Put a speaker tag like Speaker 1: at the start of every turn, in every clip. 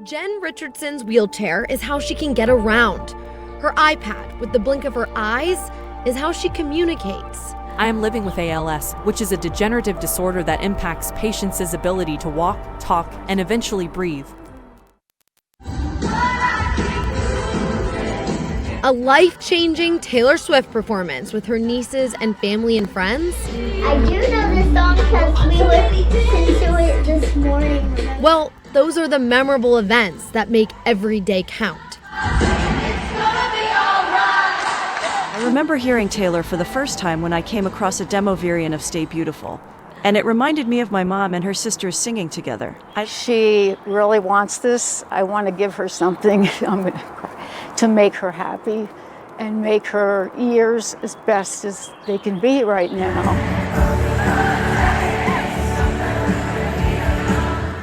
Speaker 1: Jen Richardson's wheelchair is how she can get around. Her iPad, with the blink of her eyes, is how she communicates.
Speaker 2: I am living with ALS, which is a degenerative disorder that impacts patients' ability to walk, talk, and eventually breathe.
Speaker 1: A life-changing Taylor Swift performance with her nieces and family and friends.
Speaker 3: I do know this song because we listened to it this morning.
Speaker 1: Well, those are the memorable events that make every day count.
Speaker 4: I remember hearing Taylor for the first time when I came across a demo variant of Stay Beautiful, and it reminded me of my mom and her sisters singing together.
Speaker 5: She really wants this. I want to give her something to make her happy and make her years as best as they can be right now.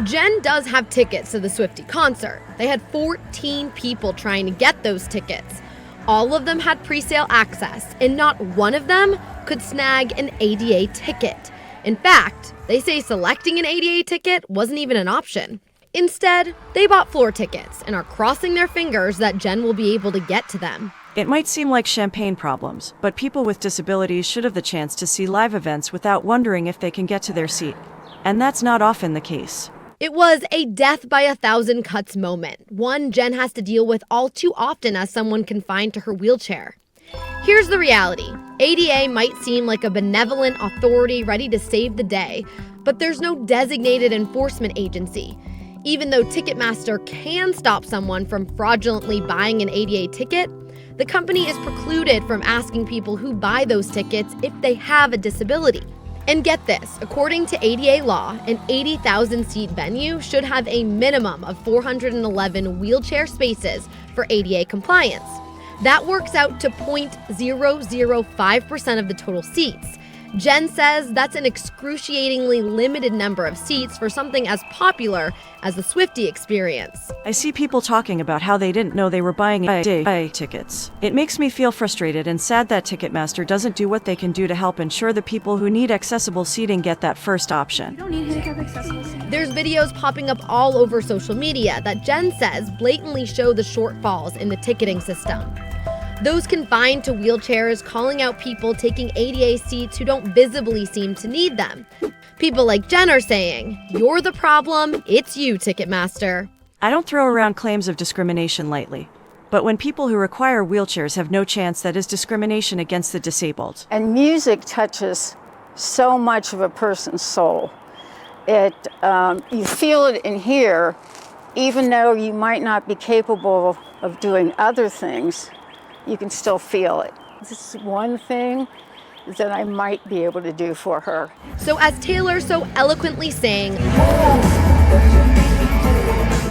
Speaker 1: Jen does have tickets to the Swiftie concert. They had 14 people trying to get those tickets. All of them had pre-sale access, and not one of them could snag an ADA ticket. In fact, they say selecting an ADA ticket wasn't even an option. Instead, they bought floor tickets and are crossing their fingers that Jen will be able to get to them.
Speaker 4: It might seem like champagne problems, but people with disabilities should have the chance to see live events without wondering if they can get to their seat. And that's not often the case.
Speaker 1: It was a death by 1,000 cuts moment, one Jen has to deal with all too often as someone confined to her wheelchair. Here's the reality. ADA might seem like a benevolent authority ready to save the day, but there's no designated enforcement agency. Even though Ticketmaster can stop someone from fraudulently buying an ADA ticket, the company is precluded from asking people who buy those tickets if they have a disability. And get this, according to ADA law, an 80,000-seat venue should have a minimum of 411 wheelchair spaces for ADA compliance. That works out to 0.005% of the total seats. Jen says that's an excruciatingly limited number of seats for something as popular as the Swiftie experience.
Speaker 4: I see people talking about how they didn't know they were buying ADA tickets. It makes me feel frustrated and sad that Ticketmaster doesn't do what they can do to help ensure the people who need accessible seating get that first option.
Speaker 6: You don't need handicap accessible seating.
Speaker 1: There's videos popping up all over social media that Jen says blatantly show the shortfalls in the ticketing system. Those confined to wheelchairs calling out people taking ADA seats who don't visibly seem to need them. People like Jen are saying, "You're the problem, it's you, Ticketmaster."
Speaker 4: I don't throw around claims of discrimination lightly, but when people who require wheelchairs have no chance, that is discrimination against the disabled.
Speaker 5: And music touches so much of a person's soul. You feel it in here, even though you might not be capable of doing other things. You can still feel it. This is one thing that I might be able to do for her.
Speaker 1: So as Taylor so eloquently sang,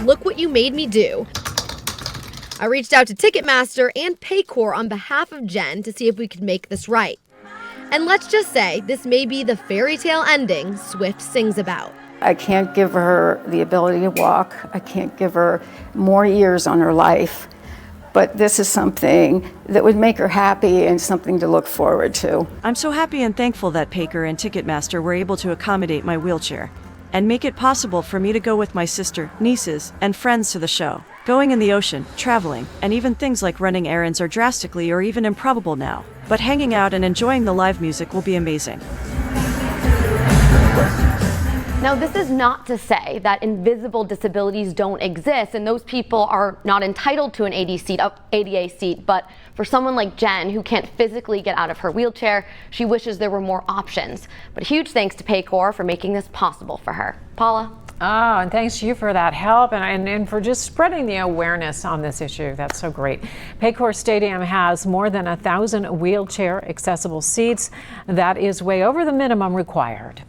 Speaker 1: "Look what you made me do," I reached out to Ticketmaster and Paycor on behalf of Jen to see if we could make this right. And let's just say this may be the fairy tale ending Swift sings about.
Speaker 5: I can't give her the ability to walk. I can't give her more years on her life. But this is something that would make her happy and something to look forward to.
Speaker 4: I'm so happy and thankful that Paycor and Ticketmaster were able to accommodate my wheelchair and make it possible for me to go with my sister, nieces, and friends to the show. Going in the ocean, traveling, and even things like running errands are drastically or even improbable now. But hanging out and enjoying the live music will be amazing.
Speaker 6: Now, this is not to say that invisible disabilities don't exist and those people are not entitled to an ADA seat, but for someone like Jen, who can't physically get out of her wheelchair, she wishes there were more options. But huge thanks to Paycor for making this possible for her. Paula?
Speaker 7: Oh, and thanks to you for that help and for just spreading the awareness on this issue. That's so great. Paycor Stadium has more than 1,000 wheelchair accessible seats. That is way over the minimum required.